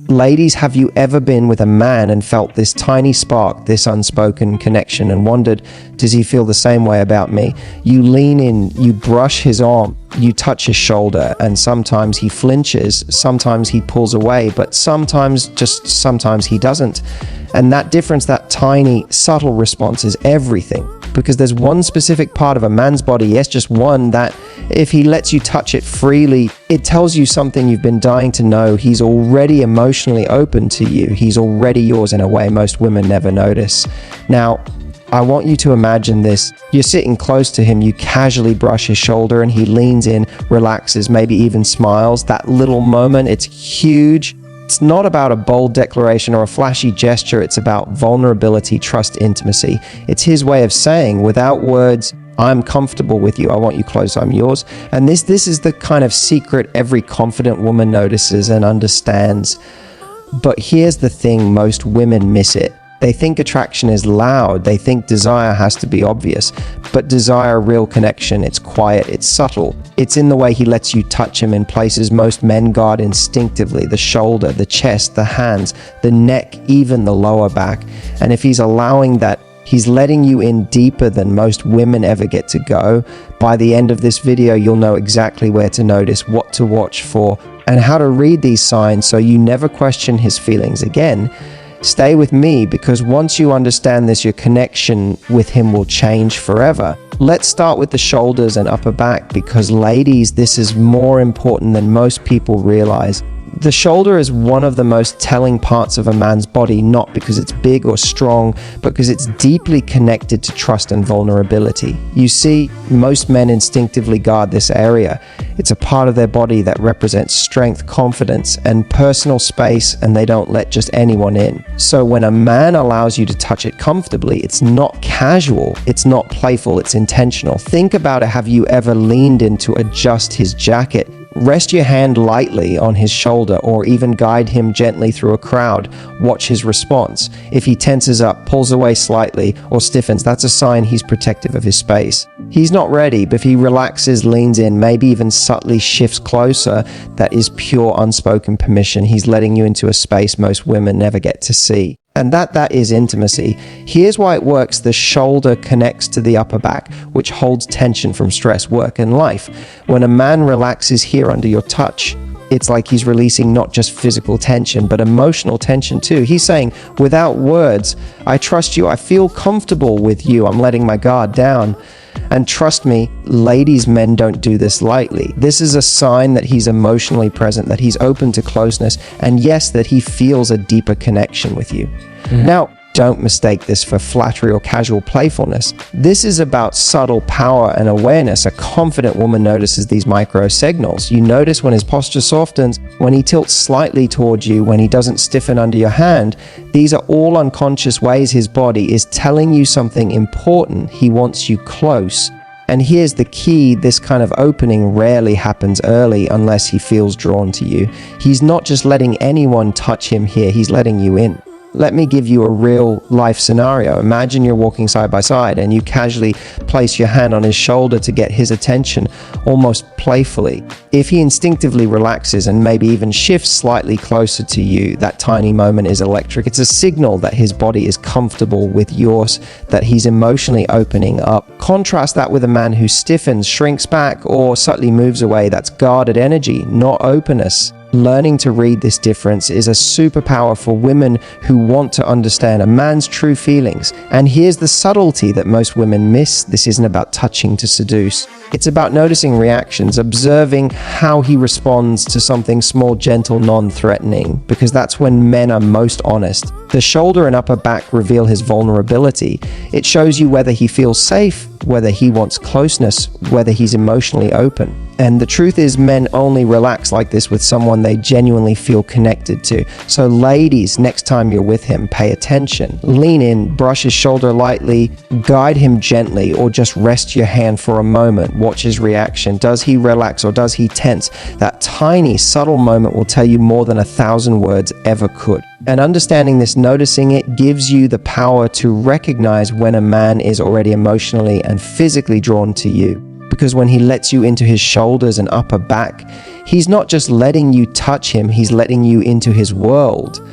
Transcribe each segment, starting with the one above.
Ladies, have you ever been with a man and felt this tiny spark, this unspoken connection, and wondered, does he feel the same way about me? You lean in, you brush his arm, you touch his shoulder, and sometimes he flinches, sometimes he pulls away, but sometimes he doesn't. And that difference, that tiny, subtle response is everything. Because there's one specific part of a man's body, yes, just one, that if he lets you touch it freely, it tells you something you've been dying to know. He's already emotionally open to you. He's already yours in a way most women never notice. Now, I want you to imagine this. You're sitting close to him, you casually brush his shoulder, and he leans in, relaxes, maybe even smiles. That little moment, it's huge. It's not about a bold declaration or a flashy gesture. It's about vulnerability, trust, intimacy. It's his way of saying, without words, I'm comfortable with you. I want you close. I'm yours. And this is the kind of secret every confident woman notices and understands. But here's the thing, most women miss it. They think attraction is loud. They think desire has to be obvious. But desire, real connection, it's quiet, it's subtle. It's in the way he lets you touch him in places most men guard instinctively: the shoulder, the chest, the hands, the neck, even the lower back. And if he's allowing that, he's letting you in deeper than most women ever get to go. By the end of this video, you'll know exactly where to notice, what to watch for, and how to read these signs so you never question his feelings again. Stay with me, because once you understand this, your connection with him will change forever. Let's start with the shoulders and upper back, because ladies, this is more important than most people realize. The shoulder is one of the most telling parts of a man's body, not because it's big or strong, but because it's deeply connected to trust and vulnerability. You see, most men instinctively guard this area. It's a part of their body that represents strength, confidence, and personal space, and they don't let just anyone in. So when a man allows you to touch it comfortably, it's not casual, it's not playful, it's intentional. Think about it. Have you ever leaned in to adjust his jacket? Rest your hand lightly on his shoulder, or even guide him gently through a crowd. Watch his response. If he tenses up, pulls away slightly, or stiffens, that's a sign he's protective of his space. He's not ready, but if he relaxes, leans in, maybe even subtly shifts closer, that is pure unspoken permission. He's letting you into a space most women never get to see. And that is intimacy. Here's why it works. The shoulder connects to the upper back, which holds tension from stress, work, and life. When a man relaxes here under your touch, it's like he's releasing not just physical tension, but emotional tension too. He's saying, without words, I trust you, I feel comfortable with you, I'm letting my guard down. And trust me, ladies, men don't do this lightly. This is a sign that he's emotionally present, that he's open to closeness, and yes, that he feels a deeper connection with you. Now, don't mistake this for flattery or casual playfulness. This is about subtle power and awareness. A confident woman notices these micro signals. You notice when his posture softens, when he tilts slightly towards you, when he doesn't stiffen under your hand. These are all unconscious ways his body is telling you something important. He wants you close. And here's the key, this kind of opening rarely happens early unless he feels drawn to you. He's not just letting anyone touch him here, he's letting you in. Let me give you a real life scenario. Imagine you're walking side by side and you casually place your hand on his shoulder to get his attention, almost playfully. If he instinctively relaxes and maybe even shifts slightly closer to you, that tiny moment is electric. It's a signal that his body is comfortable with yours, that he's emotionally opening up. Contrast that with a man who stiffens, shrinks back, or subtly moves away. That's guarded energy, not openness. Learning to read this difference is a superpower for women who want to understand a man's true feelings. And here's the subtlety that most women miss. This isn't about touching to seduce. It's about noticing reactions, observing how he responds to something small, gentle, non-threatening, because that's when men are most honest. The shoulder and upper back reveal his vulnerability. It shows you whether he feels safe, whether he wants closeness, whether he's emotionally open. And the truth is, men only relax like this with someone they genuinely feel connected to. So ladies, next time you're with him, pay attention. Lean in, brush his shoulder lightly, guide him gently, or just rest your hand for a moment. Watch his reaction. Does he relax or does he tense? That tiny, subtle moment will tell you more than 1,000 words ever could. And understanding this, noticing it, gives you the power to recognize when a man is already emotionally and physically drawn to you. because when he lets you into his shoulders and upper back, he's not just letting you touch him, he's letting you into his world.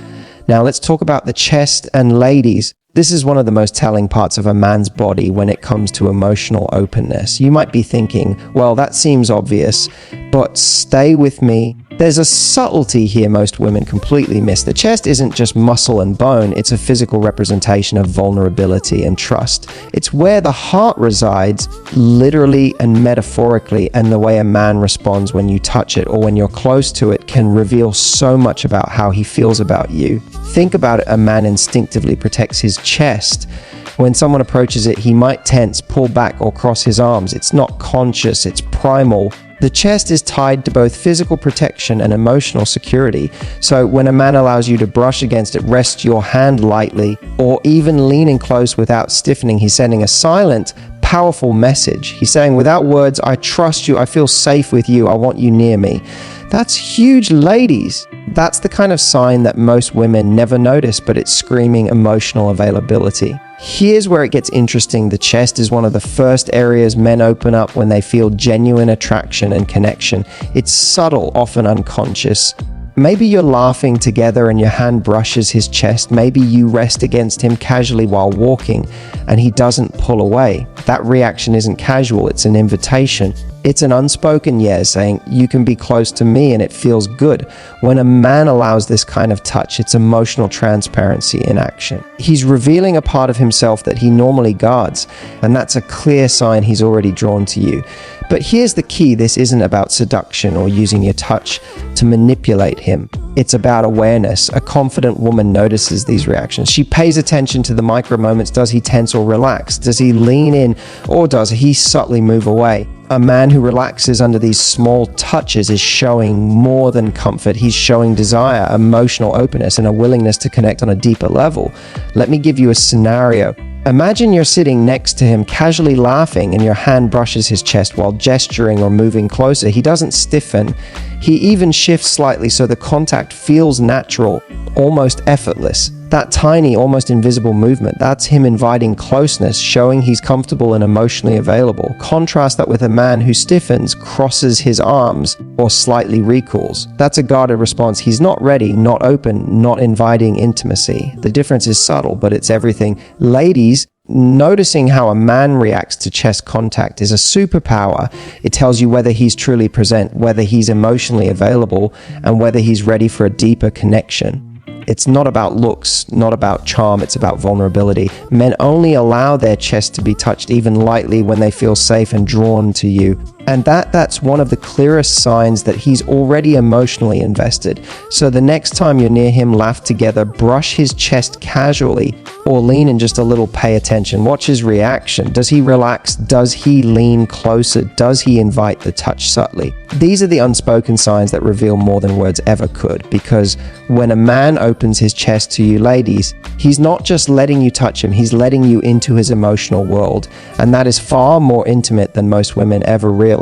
Now let's talk about the chest, and ladies, this is one of the most telling parts of a man's body when it comes to emotional openness. You might be thinking, well, that seems obvious, but stay with me. There's a subtlety here most women completely miss. The chest isn't just muscle and bone, it's a physical representation of vulnerability and trust. It's where the heart resides, literally and metaphorically, and the way a man responds when you touch it or when you're close to it can reveal so much about how he feels about you. Think about it, a man instinctively protects his chest. When someone approaches it, he might tense, pull back, or cross his arms. It's not conscious, it's primal. The chest is tied to both physical protection and emotional security. So when a man allows you to brush against it, rest your hand lightly, or even leaning close without stiffening, he's sending a silent, powerful message. He's saying, without words, I trust you, I feel safe with you, I want you near me. That's huge, ladies. That's the kind of sign that most women never notice, but it's screaming emotional availability. Here's where it gets interesting. The chest is one of the first areas men open up when they feel genuine attraction and connection. It's subtle, often unconscious. Maybe you're laughing together and your hand brushes his chest. Maybe you rest against him casually while walking and he doesn't pull away. That reaction isn't casual, it's an invitation. It's an unspoken yes saying, you can be close to me and it feels good. When a man allows this kind of touch, it's emotional transparency in action. He's revealing a part of himself that he normally guards, and that's a clear sign he's already drawn to you. But here's the key, this isn't about seduction or using your touch to manipulate him. It's about awareness. A confident woman notices these reactions. She pays attention to the micro moments. Does he tense or relax? Does he lean in or does he subtly move away? A man who relaxes under these small touches is showing more than comfort. He's showing desire, emotional openness, and a willingness to connect on a deeper level. Let me give you a scenario. Imagine you're sitting next to him, casually laughing, and your hand brushes his chest while gesturing or moving closer. He doesn't stiffen. He even shifts slightly so the contact feels natural, almost effortless. That tiny, almost invisible movement, that's him inviting closeness, showing he's comfortable and emotionally available. Contrast that with a man who stiffens, crosses his arms, or slightly recoils. That's a guarded response. He's not ready, not open, not inviting intimacy. The difference is subtle, but it's everything. Ladies, noticing how a man reacts to chest contact is a superpower. It tells you whether he's truly present, whether he's emotionally available, and whether he's ready for a deeper connection. It's not about looks, not about charm, it's about vulnerability. Men only allow their chest to be touched even lightly when they feel safe and drawn to you. And that's one of the clearest signs that he's already emotionally invested. So the next time you're near him, laugh together, brush his chest casually, or lean in just a little, pay attention. Watch his reaction. Does he relax? Does he lean closer? Does he invite the touch subtly? These are the unspoken signs that reveal more than words ever could, because when a man opens his chest to you, ladies, he's not just letting you touch him, he's letting you into his emotional world. And that is far more intimate than most women ever realize.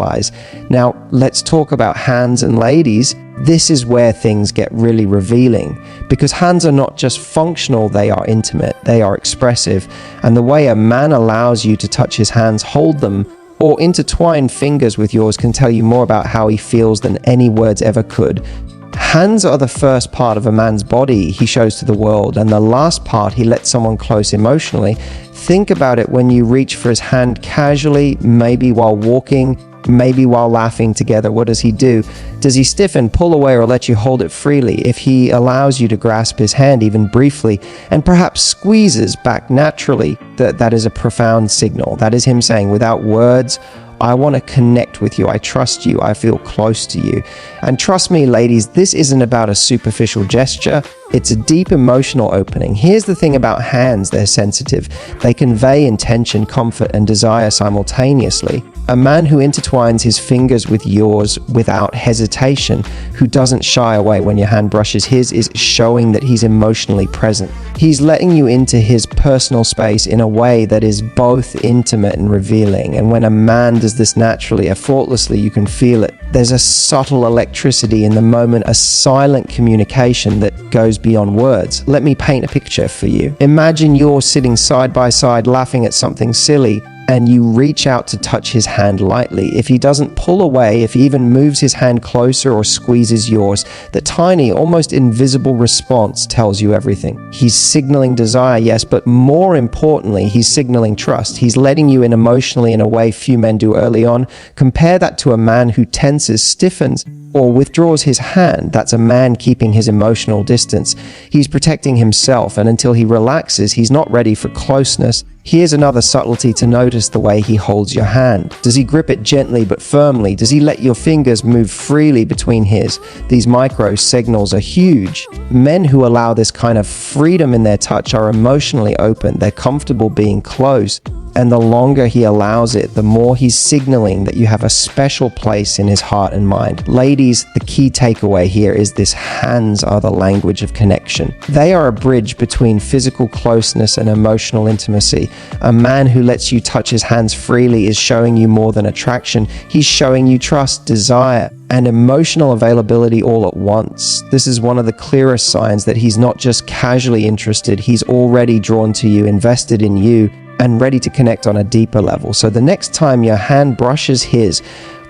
Now, let's talk about hands, and ladies, this is where things get really revealing, because hands are not just functional, they are intimate, they are expressive, and the way a man allows you to touch his hands, hold them, or intertwine fingers with yours can tell you more about how he feels than any words ever could. Hands are the first part of a man's body he shows to the world, and the last part he lets someone close emotionally. Think about it when you reach for his hand casually, maybe while walking, maybe while laughing together. What does he do? Does he stiffen, pull away, or let you hold it freely? If he allows you to grasp his hand even briefly and perhaps squeezes back naturally, that is a profound signal. That is him saying, without words, I want to connect with you. I trust you. I feel close to you. And trust me, ladies, this isn't about a superficial gesture. It's a deep emotional opening. Here's the thing about hands, they're sensitive. They convey intention, comfort, and desire simultaneously. A man who intertwines his fingers with yours without hesitation, who doesn't shy away when your hand brushes his, is showing that he's emotionally present. He's letting you into his personal space in a way that is both intimate and revealing. And when a man does this naturally, effortlessly, you can feel it. There's a subtle electricity in the moment, a silent communication that goes beyond words. Let me paint a picture for you. Imagine you're sitting side by side laughing at something silly, and you reach out to touch his hand lightly. If he doesn't pull away, if he even moves his hand closer or squeezes yours, the tiny, almost invisible response tells you everything. He's signaling desire, yes, but more importantly, he's signaling trust. He's letting you in emotionally in a way few men do early on. Compare that to a man who tenses, stiffens, or withdraws his hand. That's a man keeping his emotional distance. He's protecting himself, and until he relaxes, he's not ready for closeness. Here's another subtlety to notice: the way he holds your hand. Does he grip it gently but firmly? Does he let your fingers move freely between his? These micro signals are huge. Men who allow this kind of freedom in their touch are emotionally open. They're comfortable being close. And the longer he allows it, the more he's signaling that you have a special place in his heart and mind. Ladies, the key takeaway here is this: hands are the language of connection. They are a bridge between physical closeness and emotional intimacy. A man who lets you touch his hands freely is showing you more than attraction. He's showing you trust, desire, and emotional availability all at once. This is one of the clearest signs that he's not just casually interested, he's already drawn to you, invested in you, and ready to connect on a deeper level. So the next time your hand brushes his,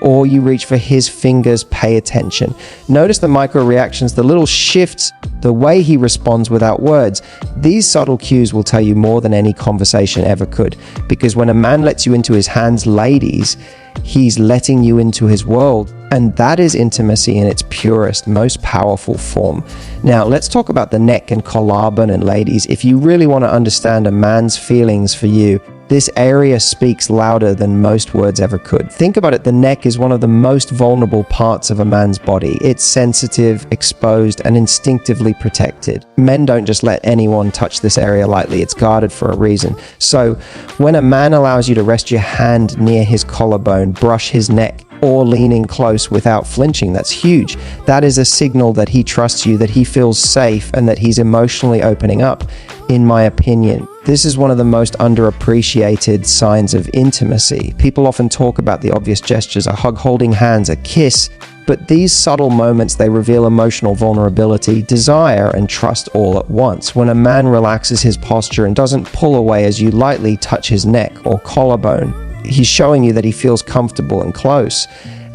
or you reach for his fingers, pay attention. Notice the micro reactions, the little shifts, the way he responds without words. These subtle cues will tell you more than any conversation ever could. Because when a man lets you into his hands, ladies, he's letting you into his world. And that is intimacy in its purest, most powerful form. Now, let's talk about the neck and collarbone. And ladies, if you really want to understand a man's feelings for you, this area speaks louder than most words ever could. Think about it. The neck is one of the most vulnerable parts of a man's body. It's sensitive, exposed, and instinctively protected. Men don't just let anyone touch this area lightly. It's guarded for a reason. So when a man allows you to rest your hand near his collarbone, brush his neck, or leaning close without flinching, that's huge. That is a signal that he trusts you, that he feels safe, and that he's emotionally opening up. In my opinion, this is one of the most underappreciated signs of intimacy. People often talk about the obvious gestures: a hug, holding hands, a kiss. But these subtle moments, they reveal emotional vulnerability, desire, and trust all at once. When a man relaxes his posture and doesn't pull away as you lightly touch his neck or collarbone, he's showing you that he feels comfortable and close.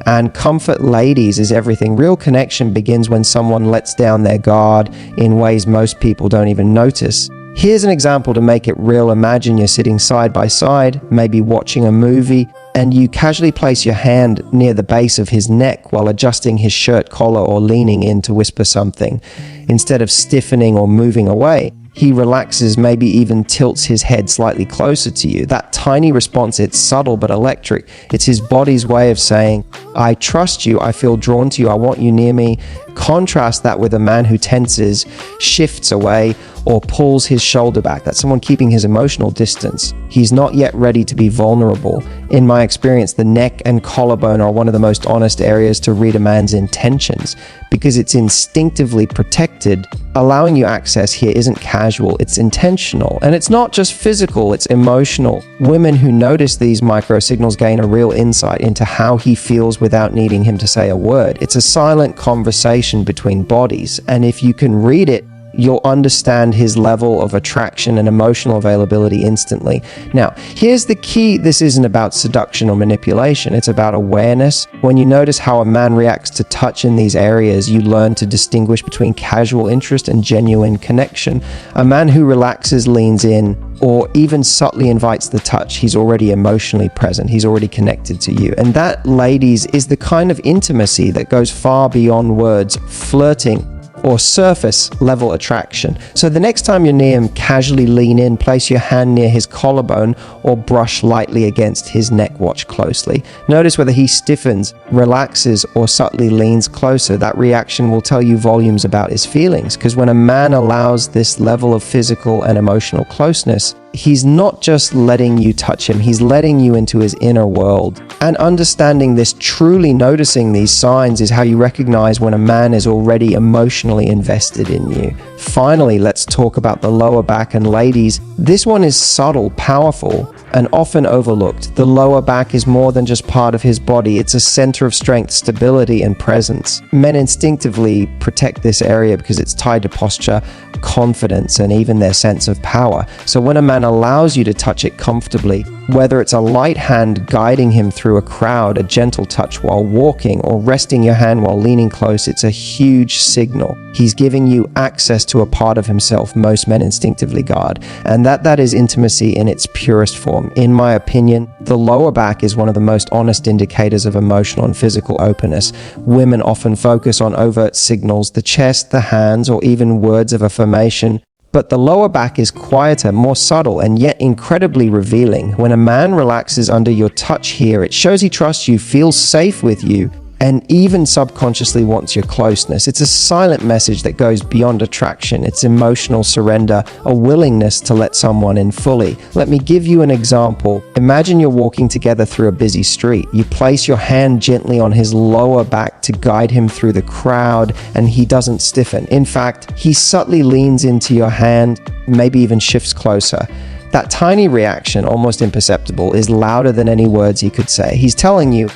And comfort, ladies, is everything. Real connection begins when someone lets down their guard in ways most people don't even notice. Here's an example to make it real. Imagine you're sitting side by side, maybe watching a movie, and you casually place your hand near the base of his neck while adjusting his shirt collar or leaning in to whisper something. Instead of stiffening or moving away, he relaxes, maybe even tilts his head slightly closer to you. That tiny response, it's subtle but electric. It's his body's way of saying, I trust you, I feel drawn to you, I want you near me. Contrast that with a man who tenses, shifts away, or pulls his shoulder back. That's someone keeping his emotional distance. He's not yet ready to be vulnerable. In my experience, the neck and collarbone are one of the most honest areas to read a man's intentions because it's instinctively protected. Allowing you access here isn't casual, it's intentional. And it's not just physical, it's emotional. Women who notice these micro signals gain a real insight into how he feels without needing him to say a word. It's a silent conversation between bodies. And if you can read it, you'll understand his level of attraction and emotional availability instantly. Now, here's the key. This isn't about seduction or manipulation. It's about awareness. When you notice how a man reacts to touch in these areas, you learn to distinguish between casual interest and genuine connection. A man who relaxes, leans in, or even subtly invites the touch, he's already emotionally present. He's already connected to you. And that, ladies, is the kind of intimacy that goes far beyond words, flirting, or surface level attraction. So the next time you're near him, casually lean in, place your hand near his collarbone, or brush lightly against his neck. Watch closely. Notice whether he stiffens, relaxes, or subtly leans closer. That reaction will tell you volumes about his feelings, because when a man allows this level of physical and emotional closeness, he's not just letting you touch him, he's letting you into his inner world. And understanding this, truly noticing these signs, is how you recognize when a man is already emotionally invested in you. Finally, let's talk about the lower back. And ladies, this one is subtle, powerful, and often overlooked. The lower back is more than just part of his body. It's a center of strength, stability, and presence. Men instinctively protect this area because it's tied to posture, confidence, and even their sense of power. So when a man allows you to touch it comfortably, Whether it's a light hand guiding him through a crowd, a gentle touch while walking, or resting your hand while leaning close, it's a huge signal. He's giving you access to a part of himself most men instinctively guard, and that is intimacy in its purest form. In my opinion, the lower back is one of the most honest indicators of emotional and physical openness. Women often focus on overt signals, the chest, the hands, or even words of affirmation. But the lower back is quieter, more subtle, and yet incredibly revealing. When a man relaxes under your touch here, it shows he trusts you, feels safe with you, and even subconsciously wants your closeness. It's a silent message that goes beyond attraction. It's emotional surrender, a willingness to let someone in fully. Let me give you an example. Imagine you're walking together through a busy street. You place your hand gently on his lower back to guide him through the crowd, and he doesn't stiffen. In fact, he subtly leans into your hand, maybe even shifts closer. That tiny reaction, almost imperceptible, is louder than any words he could say. He's telling you,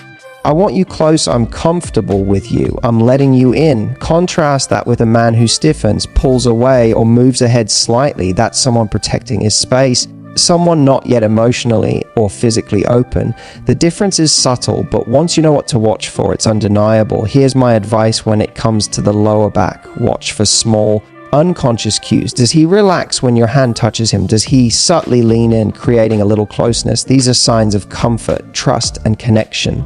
I want you close, I'm comfortable with you, I'm letting you in. Contrast that with a man who stiffens, pulls away, or moves ahead slightly. That's someone protecting his space, someone not yet emotionally or physically open. The difference is subtle, but once you know what to watch for, it's undeniable. Here's my advice when it comes to the lower back. Watch for small, unconscious cues. Does he relax when your hand touches him? Does he subtly lean in, creating a little closeness? These are signs of comfort, trust, and connection.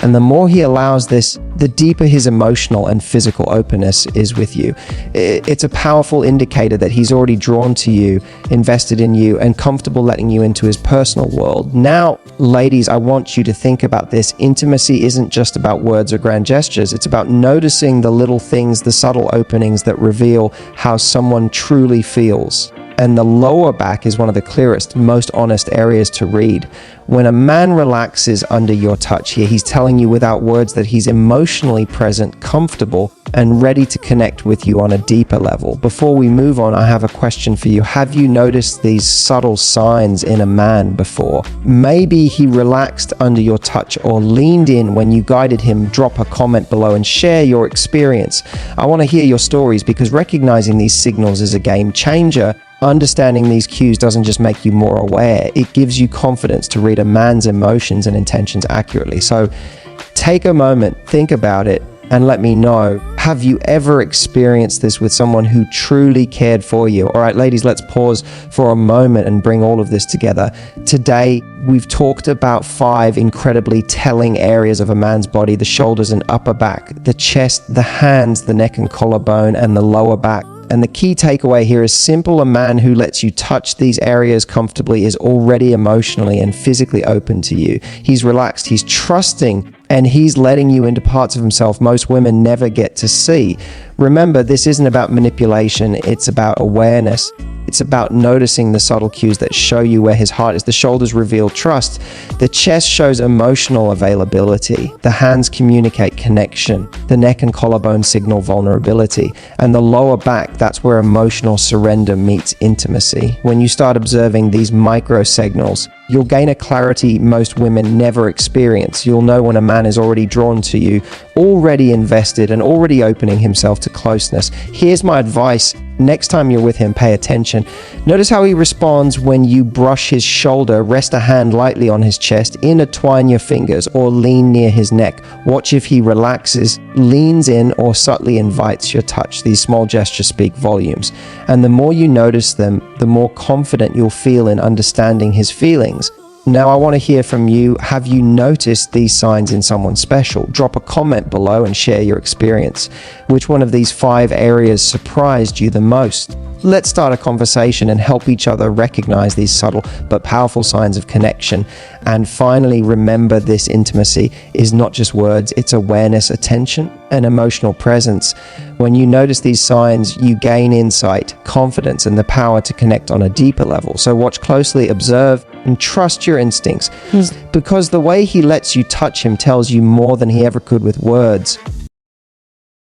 And the more he allows this, the deeper his emotional and physical openness is with you. It's a powerful indicator that he's already drawn to you, invested in you, and comfortable letting you into his personal world. Now, ladies, I want you to think about this. Intimacy isn't just about words or grand gestures. It's about noticing the little things, the subtle openings that reveal how someone truly feels. And the lower back is one of the clearest, most honest areas to read. When a man relaxes under your touch here, he's telling you without words that he's emotionally present, comfortable, and ready to connect with you on a deeper level. Before we move on, I have a question for you. Have you noticed these subtle signs in a man before? Maybe he relaxed under your touch or leaned in when you guided him. Drop a comment below and share your experience. I want to hear your stories, because recognizing these signals is a game changer. Understanding these cues doesn't just make you more aware, it gives you confidence to read a man's emotions and intentions accurately. So take a moment, think about it, and let me know. Have you ever experienced this with someone who truly cared for you? All right, ladies, let's pause for a moment and bring all of this together. Today, we've talked about 5 incredibly telling areas of a man's body: the shoulders and upper back, the chest, the hands, the neck and collarbone, and the lower back. And the key takeaway here is simple. A man who lets you touch these areas comfortably is already emotionally and physically open to you. He's relaxed, he's trusting, and he's letting you into parts of himself most women never get to see. Remember, this isn't about manipulation, it's about awareness. It's about noticing the subtle cues that show you where his heart is. The shoulders reveal trust. The chest shows emotional availability. The hands communicate connection. The neck and collarbone signal vulnerability. And the lower back, that's where emotional surrender meets intimacy. When you start observing these micro signals, you'll gain a clarity most women never experience. You'll know when a man is already drawn to you, already invested, and already opening himself to closeness. Here's my advice. Next time you're with him, pay attention. Notice how he responds when you brush his shoulder, rest a hand lightly on his chest, intertwine your fingers, or lean near his neck. Watch if he relaxes, leans in, or subtly invites your touch. These small gestures speak volumes. And the more you notice them, the more confident you'll feel in understanding his feelings. Now, I want to hear from you. Have you noticed these signs in someone special? Drop a comment below and share your experience. Which one of these 5 areas surprised you the most? Let's start a conversation and help each other recognize these subtle but powerful signs of connection. And finally, remember, this intimacy is not just words, it's awareness, attention, and emotional presence. When you notice these signs, you gain insight, confidence, and the power to connect on a deeper level. So watch closely, observe, and trust your instincts, because the way he lets you touch him tells you more than he ever could with words.